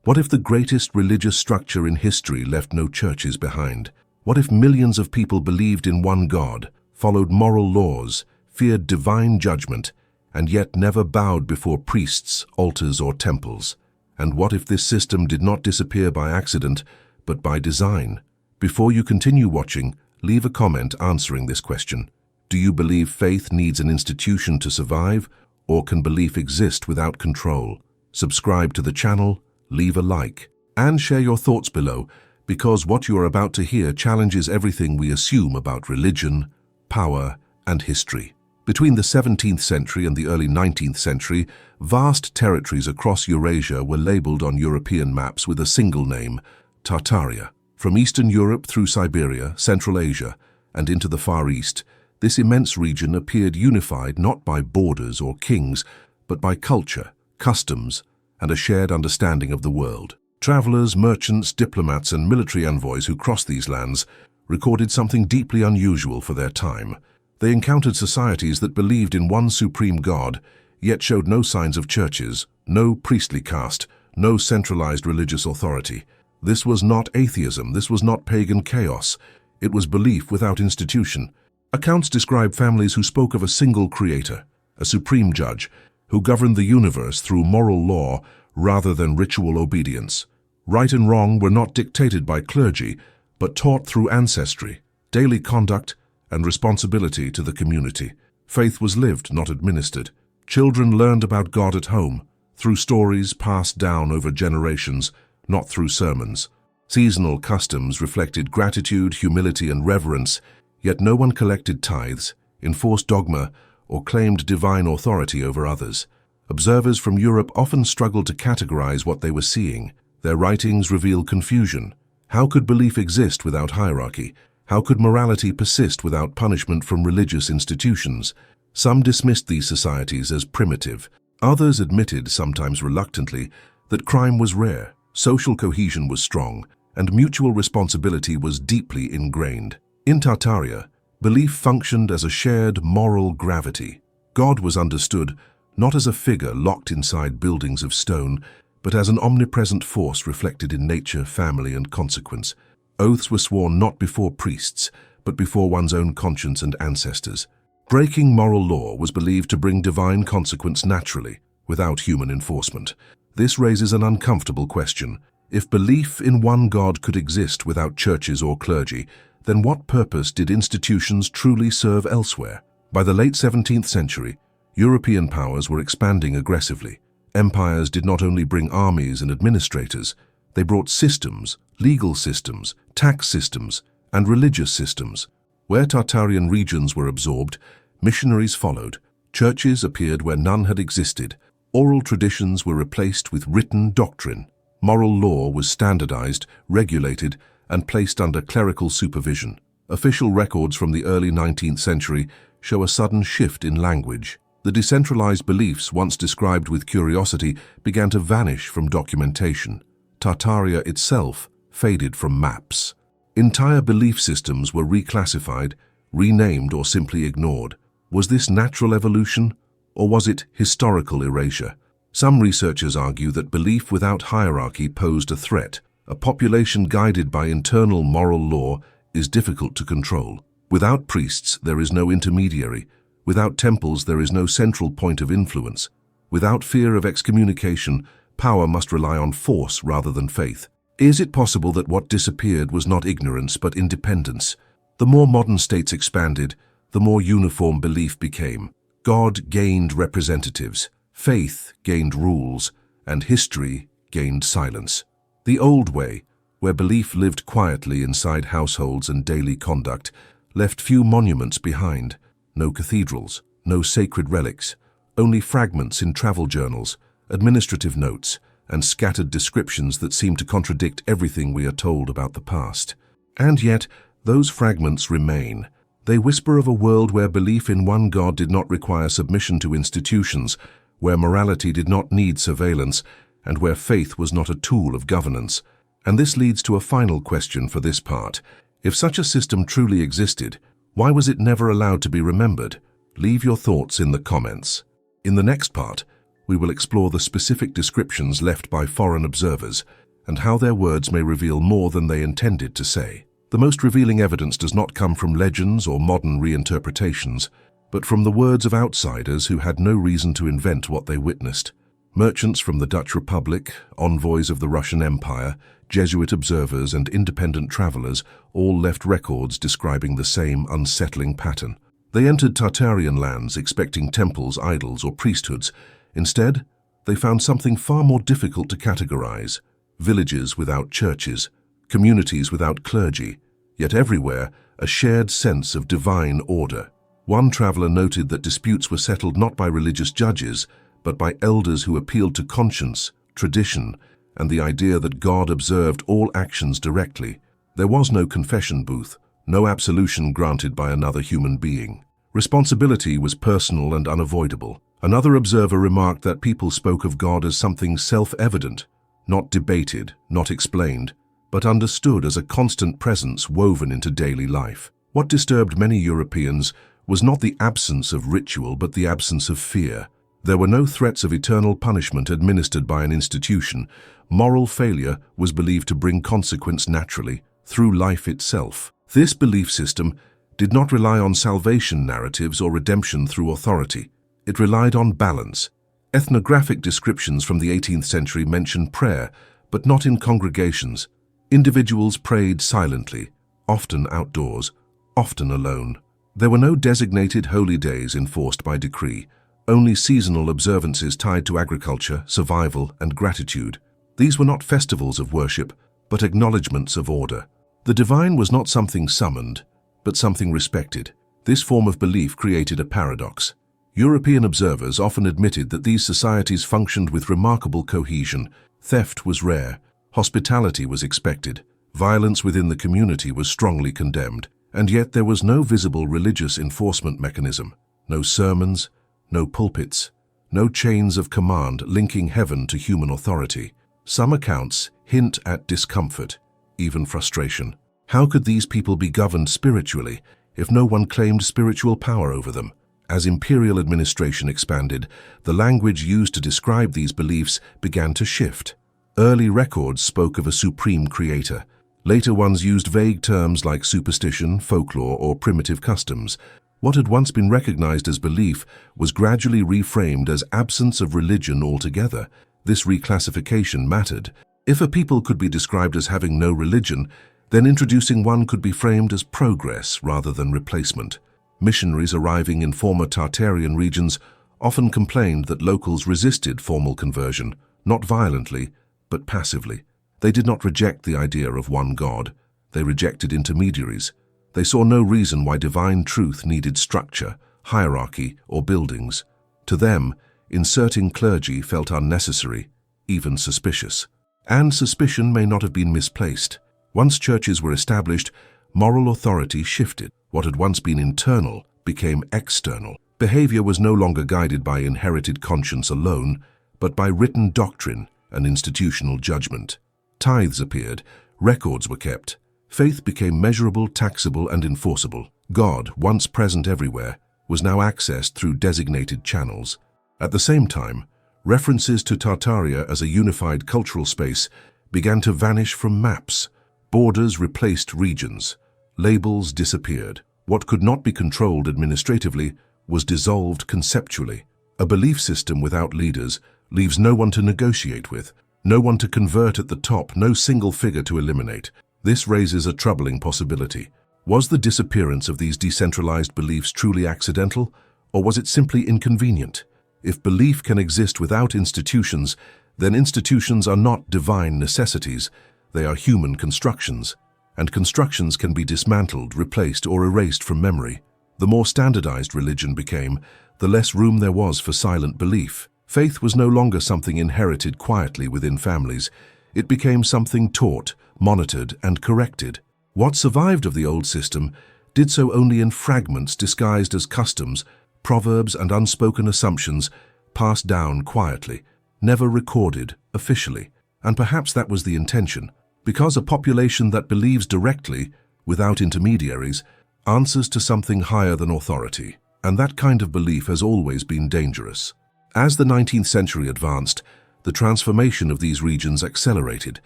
What if the greatest religious structure in history left no churches behind? What if millions of people believed in one God, followed moral laws, feared divine judgment, and yet never bowed before priests, altars, or temples? And what if this system did not disappear by accident, but by design? Before you continue watching, leave a comment answering this question. Do you believe faith needs an institution to survive, or can belief exist without control? Subscribe to the channel, leave a like, and share your thoughts below, because what you are about to hear challenges everything we assume about religion, power, and history. Between the 17th century and the early 19th century, vast territories across Eurasia were labeled on European maps with a single name, Tartaria. From Eastern Europe through Siberia, Central Asia, and into the Far East, this immense region appeared unified not by borders or kings, but by culture, customs, and a shared understanding of the world. Travelers, merchants, diplomats, and military envoys who crossed these lands recorded something deeply unusual for their time. They encountered societies that believed in one supreme God, yet showed no signs of churches, no priestly caste, no centralized religious authority. This was not atheism, this was not pagan chaos. It was belief without institution. Accounts describe families who spoke of a single creator, a supreme judge, who governed the universe through moral law rather than ritual obedience. Right and wrong were not dictated by clergy, but taught through ancestry, daily conduct, and responsibility to the community. Faith was lived, not administered. Children learned about God at home, through stories passed down over generations, not through sermons. Seasonal customs reflected gratitude, humility, and reverence, yet no one collected tithes, enforced dogma, or claimed divine authority over others. Observers from Europe often struggled to categorize what they were seeing. Their writings reveal confusion. How could belief exist without hierarchy? How could morality persist without punishment from religious institutions? Some dismissed these societies as primitive. Others admitted, sometimes reluctantly, that crime was rare, social cohesion was strong, and mutual responsibility was deeply ingrained. In Tartaria, belief functioned as a shared moral gravity. God was understood not as a figure locked inside buildings of stone, but as an omnipresent force reflected in nature, family, and consequence. Oaths were sworn not before priests, but before one's own conscience and ancestors. Breaking moral law was believed to bring divine consequence naturally, without human enforcement. This raises an uncomfortable question. If belief in one God could exist without churches or clergy, then what purpose did institutions truly serve elsewhere? By the late 17th century, European powers were expanding aggressively. Empires did not only bring armies and administrators, they brought systems, legal systems, tax systems, and religious systems. Where Tartarian regions were absorbed, missionaries followed. Churches appeared where none had existed. Oral traditions were replaced with written doctrine. Moral law was standardized, regulated, and placed under clerical supervision. Official records from the early 19th century show a sudden shift in language. The decentralized beliefs once described with curiosity began to vanish from documentation. Tartaria itself faded from maps. Entire belief systems were reclassified, renamed, or simply ignored. Was this natural evolution, or was it historical erasure? Some researchers argue that belief without hierarchy posed a threat. A population guided by internal moral law is difficult to control. Without priests, there is no intermediary. Without temples, there is no central point of influence. Without fear of excommunication, power must rely on force rather than faith. Is it possible that what disappeared was not ignorance but independence? The more modern states expanded, the more uniform belief became. God gained representatives, faith gained rules, and history gained silence. The old way, where belief lived quietly inside households and daily conduct, left few monuments behind. No cathedrals, no sacred relics, only fragments in travel journals, administrative notes, and scattered descriptions that seem to contradict everything we are told about the past. And yet, those fragments remain. They whisper of a world where belief in one God did not require submission to institutions, where morality did not need surveillance, and where faith was not a tool of governance. And this leads to a final question for this part. If such a system truly existed, why was it never allowed to be remembered? Leave your thoughts in the comments. In the next part, we will explore the specific descriptions left by foreign observers and how their words may reveal more than they intended to say. The most revealing evidence does not come from legends or modern reinterpretations, but from the words of outsiders who had no reason to invent what they witnessed. Merchants from the Dutch Republic, envoys of the Russian Empire, Jesuit observers and independent travelers all left records describing the same unsettling pattern. They entered Tartarian lands expecting temples, idols, or priesthoods. Instead, they found something far more difficult to categorize: villages without churches, communities without clergy, yet everywhere a shared sense of divine order. One traveler noted that disputes were settled not by religious judges, but by elders who appealed to conscience, tradition, and the idea that God observed all actions directly. There was no confession booth, no absolution granted by another human being. Responsibility was personal and unavoidable. Another observer remarked that people spoke of God as something self-evident, not debated, not explained, but understood as a constant presence woven into daily life. What disturbed many Europeans was not the absence of ritual, but the absence of fear. There were no threats of eternal punishment administered by an institution. Moral failure was believed to bring consequence naturally, through life itself. This belief system did not rely on salvation narratives or redemption through authority. It relied on balance. Ethnographic descriptions from the 18th century mention prayer, but not in congregations. Individuals prayed silently, often outdoors, often alone. There were no designated holy days enforced by decree, only seasonal observances tied to agriculture, survival, and gratitude. These were not festivals of worship, but acknowledgements of order. The divine was not something summoned, but something respected. This form of belief created a paradox. European observers often admitted that these societies functioned with remarkable cohesion. Theft was rare, hospitality was expected, violence within the community was strongly condemned, and yet there was no visible religious enforcement mechanism, no sermons, no pulpits, no chains of command linking heaven to human authority. Some accounts hint at discomfort, even frustration. How could these people be governed spiritually if no one claimed spiritual power over them? As imperial administration expanded, the language used to describe these beliefs began to shift. Early records spoke of a supreme creator. Later ones used vague terms like superstition, folklore, or primitive customs. What had once been recognized as belief was gradually reframed as absence of religion altogether. This reclassification mattered. If a people could be described as having no religion, then introducing one could be framed as progress rather than replacement. Missionaries arriving in former Tartarian regions often complained that locals resisted formal conversion, not violently, but passively. They did not reject the idea of one God. They rejected intermediaries. They saw no reason why divine truth needed structure, hierarchy, or buildings. To them, inserting clergy felt unnecessary, even suspicious. And suspicion may not have been misplaced. Once churches were established, moral authority shifted. What had once been internal became external. Behavior was no longer guided by inherited conscience alone, but by written doctrine and institutional judgment. Tithes appeared, records were kept. Faith became measurable, taxable, and enforceable. God, once present everywhere, was now accessed through designated channels. At the same time, references to Tartaria as a unified cultural space began to vanish from maps. Borders replaced regions. Labels disappeared. What could not be controlled administratively was dissolved conceptually. A belief system without leaders leaves no one to negotiate with, no one to convert at the top, no single figure to eliminate. This raises a troubling possibility. Was the disappearance of these decentralized beliefs truly accidental, or was it simply inconvenient? If belief can exist without institutions, then institutions are not divine necessities, they are human constructions. And constructions can be dismantled, replaced, or erased from memory. The more standardized religion became, the less room there was for silent belief. Faith was no longer something inherited quietly within families. It became something taught, monitored, and corrected. What survived of the old system did so only in fragments disguised as customs, proverbs, and unspoken assumptions passed down quietly, never recorded officially. And perhaps that was the intention. Because a population that believes directly, without intermediaries, answers to something higher than authority. And that kind of belief has always been dangerous. As the 19th century advanced, the transformation of these regions accelerated,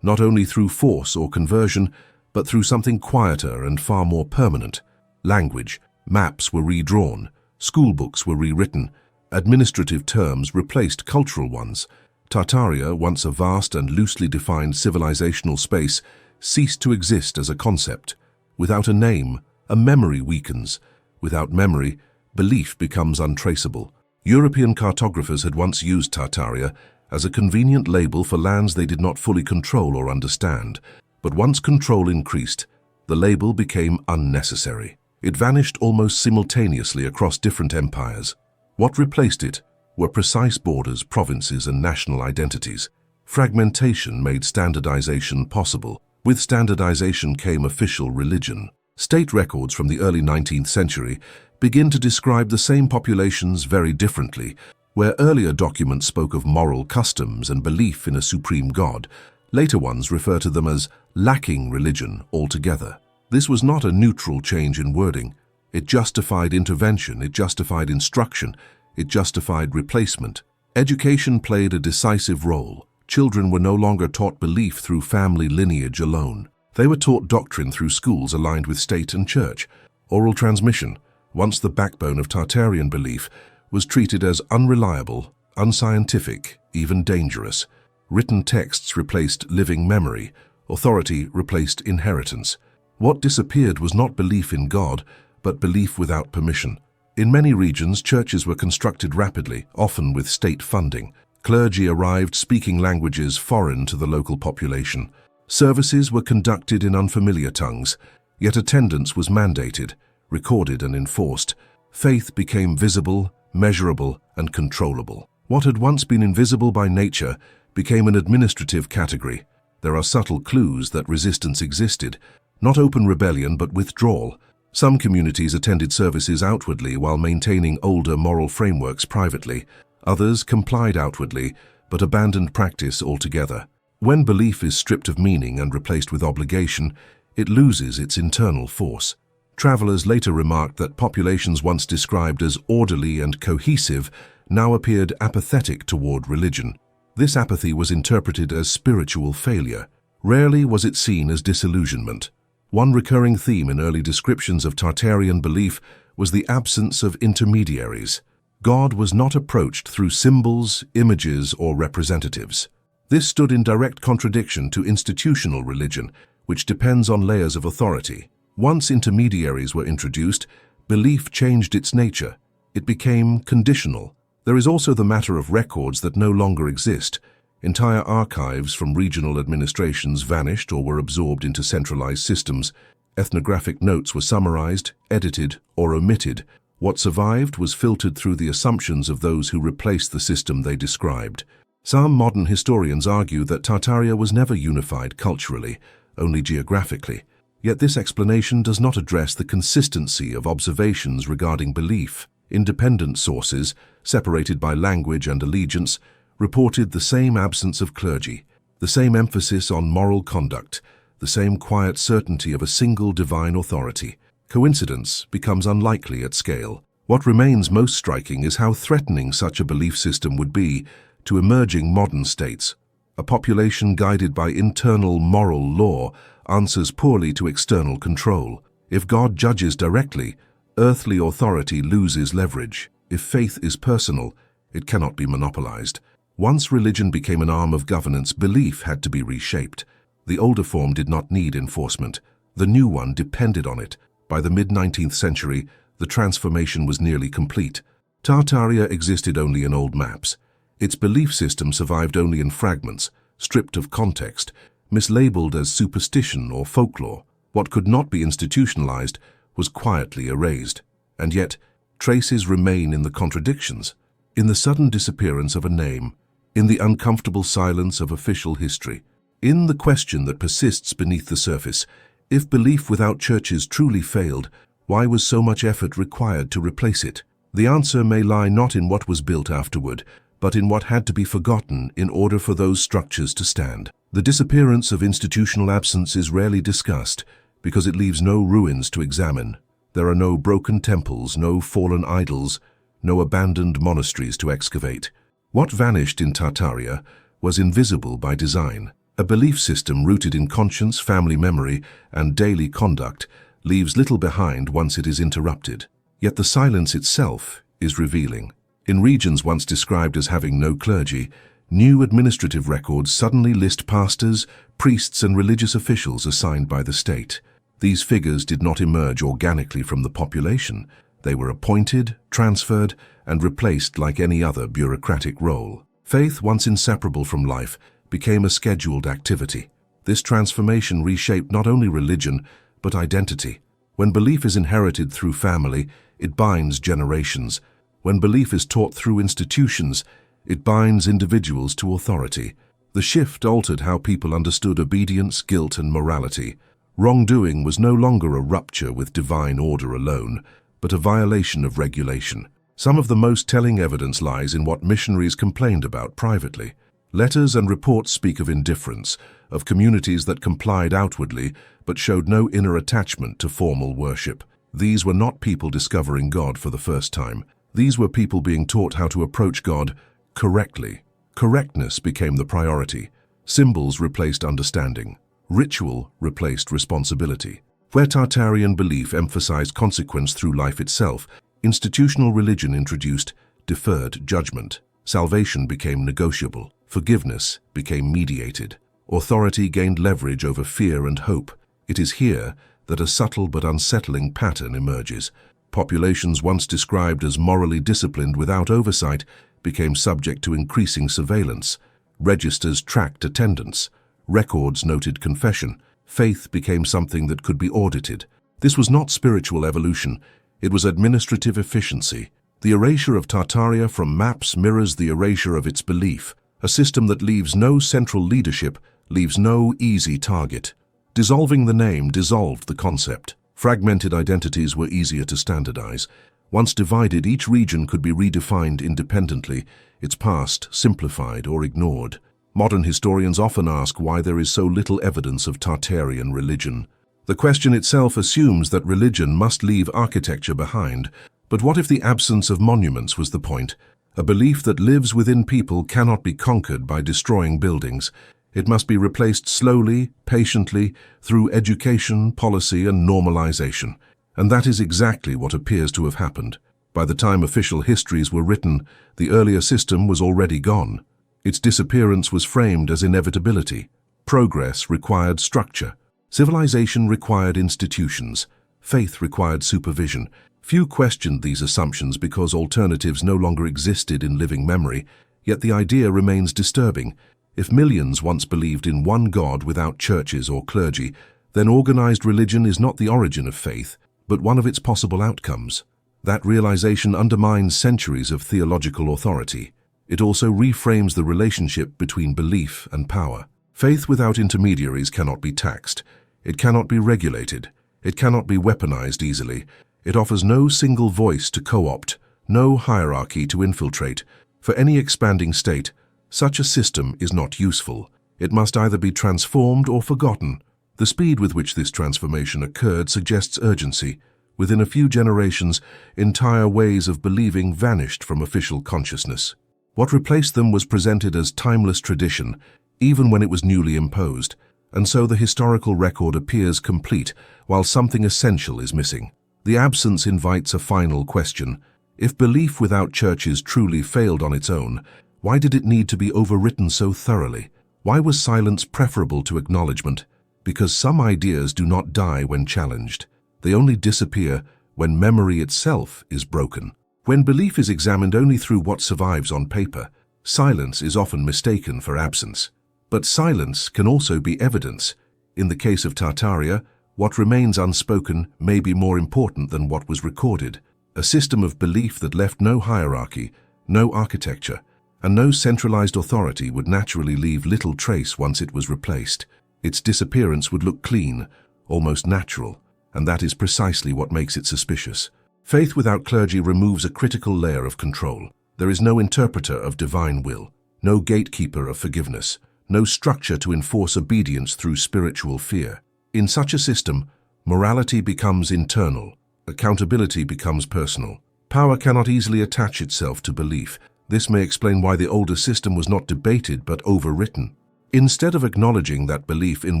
not only through force or conversion, but through something quieter and far more permanent. Language, maps were redrawn, schoolbooks were rewritten, administrative terms replaced cultural ones. Tartaria, once a vast and loosely defined civilizational space, ceased to exist as a concept. Without a name, a memory weakens. Without memory, belief becomes untraceable. European cartographers had once used Tartaria as a convenient label for lands they did not fully control or understand. But once control increased, the label became unnecessary. It vanished almost simultaneously across different empires. What replaced it were precise borders, provinces, and national identities. Fragmentation made standardization possible. With standardization came official religion. State records from the early 19th century begin to describe the same populations very differently. Where earlier documents spoke of moral customs and belief in a supreme God, later ones refer to them as lacking religion altogether. This was not a neutral change in wording. It justified intervention, it justified instruction, it justified replacement. Education played a decisive role. Children were no longer taught belief through family lineage alone. They were taught doctrine through schools aligned with state and church. Oral transmission, once the backbone of Tartarian belief, was treated as unreliable, unscientific, even dangerous. Written texts replaced living memory. Authority replaced inheritance. What disappeared was not belief in God, but belief without permission. In many regions, churches were constructed rapidly, often with state funding. Clergy arrived speaking languages foreign to the local population. Services were conducted in unfamiliar tongues, yet attendance was mandated, recorded and enforced. Faith became visible, measurable, and controllable. What had once been invisible by nature became an administrative category. There are subtle clues that resistance existed, not open rebellion but withdrawal. Some communities attended services outwardly while maintaining older moral frameworks privately. Others complied outwardly but abandoned practice altogether. When belief is stripped of meaning and replaced with obligation, it loses its internal force. Travelers later remarked that populations once described as orderly and cohesive now appeared apathetic toward religion. This apathy was interpreted as spiritual failure. Rarely was it seen as disillusionment. One recurring theme in early descriptions of Tartarian belief was the absence of intermediaries. God was not approached through symbols, images, or representatives. This stood in direct contradiction to institutional religion, which depends on layers of authority. Once intermediaries were introduced, belief changed its nature. It became conditional. There is also the matter of records that no longer exist. Entire archives from regional administrations vanished or were absorbed into centralized systems. Ethnographic notes were summarized, edited, or omitted. What survived was filtered through the assumptions of those who replaced the system they described. Some modern historians argue that Tartaria was never unified culturally, only geographically. Yet this explanation does not address the consistency of observations regarding belief. Independent sources, separated by language and allegiance, reported the same absence of clergy, the same emphasis on moral conduct, the same quiet certainty of a single divine authority. Coincidence becomes unlikely at scale. What remains most striking is how threatening such a belief system would be to emerging modern states. A population guided by internal moral law answers poorly to external control. If God judges directly, earthly authority loses leverage. If faith is personal, it cannot be monopolized. Once religion became an arm of governance, belief had to be reshaped. The older form did not need enforcement. The new one depended on it. By the mid-19th century, the transformation was nearly complete. Tartaria existed only in old maps. Its belief system survived only in fragments, stripped of context, mislabeled as superstition or folklore. What could not be institutionalized was quietly erased. And yet, traces remain in the contradictions, in the sudden disappearance of a name, in the uncomfortable silence of official history, in the question that persists beneath the surface. If belief without churches truly failed, why was so much effort required to replace it? The answer may lie not in what was built afterward, but in what had to be forgotten in order for those structures to stand. The disappearance of institutional absence is rarely discussed because it leaves no ruins to examine. There are no broken temples, no fallen idols, no abandoned monasteries to excavate. What vanished in Tartaria was invisible by design. A belief system rooted in conscience, family memory, and daily conduct leaves little behind once it is interrupted. Yet the silence itself is revealing. In regions once described as having no clergy, new administrative records suddenly list pastors, priests, and religious officials assigned by the state. These figures did not emerge organically from the population. They were appointed, transferred, and replaced like any other bureaucratic role. Faith, once inseparable from life, became a scheduled activity. This transformation reshaped not only religion, but identity. When belief is inherited through family, it binds generations. When belief is taught through institutions, it binds individuals to authority. The shift altered how people understood obedience, guilt, and morality. Wrongdoing was no longer a rupture with divine order alone, but a violation of regulation. Some of the most telling evidence lies in what missionaries complained about privately. Letters and reports speak of indifference, of communities that complied outwardly but showed no inner attachment to formal worship. These were not people discovering God for the first time. These were people being taught how to approach God correctly. Correctness became the priority. Symbols replaced understanding. Ritual replaced responsibility. Where Tartarian belief emphasized consequence through life itself, institutional religion introduced deferred judgment. Salvation became negotiable. Forgiveness became mediated. Authority gained leverage over fear and hope. It is here that a subtle but unsettling pattern emerges. Populations once described as morally disciplined without oversight became subject to increasing surveillance. Registers tracked attendance. Records noted confession. Faith became something that could be audited. This was not spiritual evolution, it was administrative efficiency. The erasure of Tartaria from maps mirrors the erasure of its belief. A system that leaves no central leadership leaves no easy target. Dissolving the name dissolved the concept. Fragmented identities were easier to standardize. Once divided, each region could be redefined independently, its past simplified or ignored. Modern historians often ask why there is so little evidence of Tartarian religion. The question itself assumes that religion must leave architecture behind, but what if the absence of monuments was the point? A belief that lives within people cannot be conquered by destroying buildings. It must be replaced slowly, patiently, through education, policy, and normalization. And that is exactly what appears to have happened. By the time official histories were written, the earlier system was already gone. Its disappearance was framed as inevitability. Progress required structure. Civilization required institutions. Faith required supervision. Few questioned these assumptions because alternatives no longer existed in living memory, yet the idea remains disturbing. If millions once believed in one God without churches or clergy, then organized religion is not the origin of faith, but one of its possible outcomes. That realization undermines centuries of theological authority. It also reframes the relationship between belief and power. Faith without intermediaries cannot be taxed. It cannot be regulated. It cannot be weaponized easily. It offers no single voice to co-opt, no hierarchy to infiltrate. For any expanding state, such a system is not useful. It must either be transformed or forgotten. The speed with which this transformation occurred suggests urgency. Within a few generations, entire ways of believing vanished from official consciousness. What replaced them was presented as timeless tradition, even when it was newly imposed, and so the historical record appears complete, while something essential is missing. The absence invites a final question. If belief without churches truly failed on its own, why did it need to be overwritten so thoroughly? Why was silence preferable to acknowledgement? Because some ideas do not die when challenged. They only disappear when memory itself is broken. When belief is examined only through what survives on paper, silence is often mistaken for absence. But silence can also be evidence. In the case of Tartaria, what remains unspoken may be more important than what was recorded. A system of belief that left no hierarchy, no architecture, and no centralized authority would naturally leave little trace once it was replaced. Its disappearance would look clean, almost natural, and that is precisely what makes it suspicious. Faith without clergy removes a critical layer of control. There is no interpreter of divine will, no gatekeeper of forgiveness, no structure to enforce obedience through spiritual fear. In such a system, morality becomes internal, accountability becomes personal. Power cannot easily attach itself to belief. This may explain why the older system was not debated but overwritten. Instead of acknowledging that belief in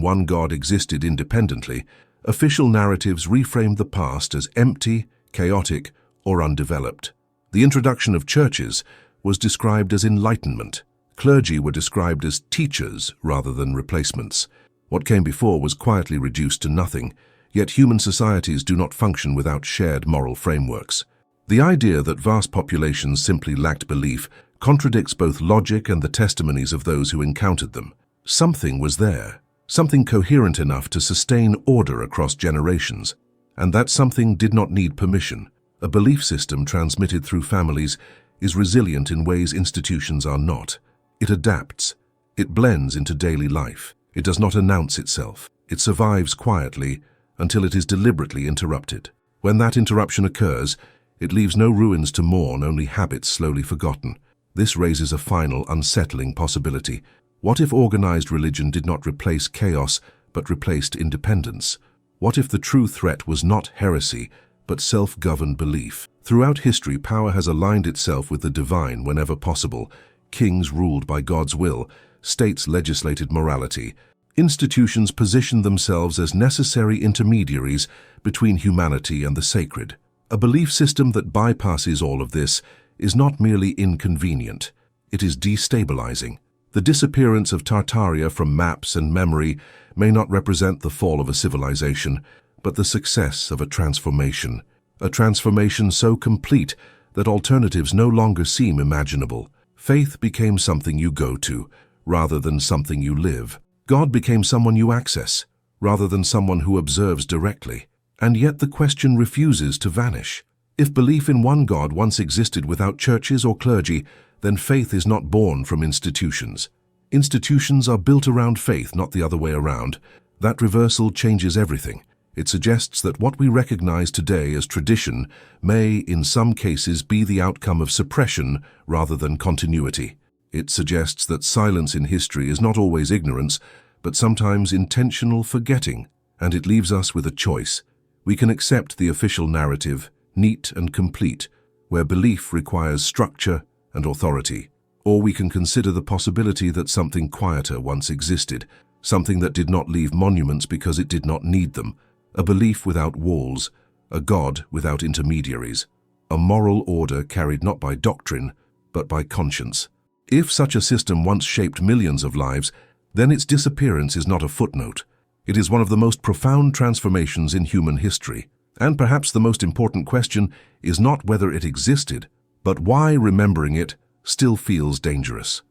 one God existed independently, official narratives reframed the past as empty, chaotic, or undeveloped. The introduction of churches was described as enlightenment. Clergy were described as teachers rather than replacements. What came before was quietly reduced to nothing, yet human societies do not function without shared moral frameworks. The idea that vast populations simply lacked belief contradicts both logic and the testimonies of those who encountered them. Something was there, something coherent enough to sustain order across generations, and that something did not need permission. A belief system transmitted through families is resilient in ways institutions are not. It adapts. It blends into daily life. It does not announce itself. It survives quietly until it is deliberately interrupted. When that interruption occurs, it leaves no ruins to mourn, only habits slowly forgotten. This raises a final, unsettling possibility. What if organized religion did not replace chaos, but replaced independence? What if the true threat was not heresy, but self-governed belief? Throughout history, power has aligned itself with the divine whenever possible. Kings ruled by God's will. States legislated morality. Institutions positioned themselves as necessary intermediaries between humanity and the sacred. A belief system that bypasses all of this is not merely inconvenient, it is destabilizing. The disappearance of Tartaria from maps and memory may not represent the fall of a civilization, but the success of a transformation so complete that alternatives no longer seem imaginable. Faith became something you go to, rather than something you live. God became someone you access, rather than someone who observes directly. And yet the question refuses to vanish. If belief in one God once existed without churches or clergy, then faith is not born from institutions. Institutions are built around faith, not the other way around. That reversal changes everything. It suggests that what we recognize today as tradition may, in some cases, be the outcome of suppression rather than continuity. It suggests that silence in history is not always ignorance, but sometimes intentional forgetting, and it leaves us with a choice. We can accept the official narrative, neat and complete, where belief requires structure and authority. Or we can consider the possibility that something quieter once existed, something that did not leave monuments because it did not need them, a belief without walls, a God without intermediaries, a moral order carried not by doctrine, but by conscience. If such a system once shaped millions of lives, then its disappearance is not a footnote. It is one of the most profound transformations in human history. And perhaps the most important question is not whether it existed, but why remembering it still feels dangerous.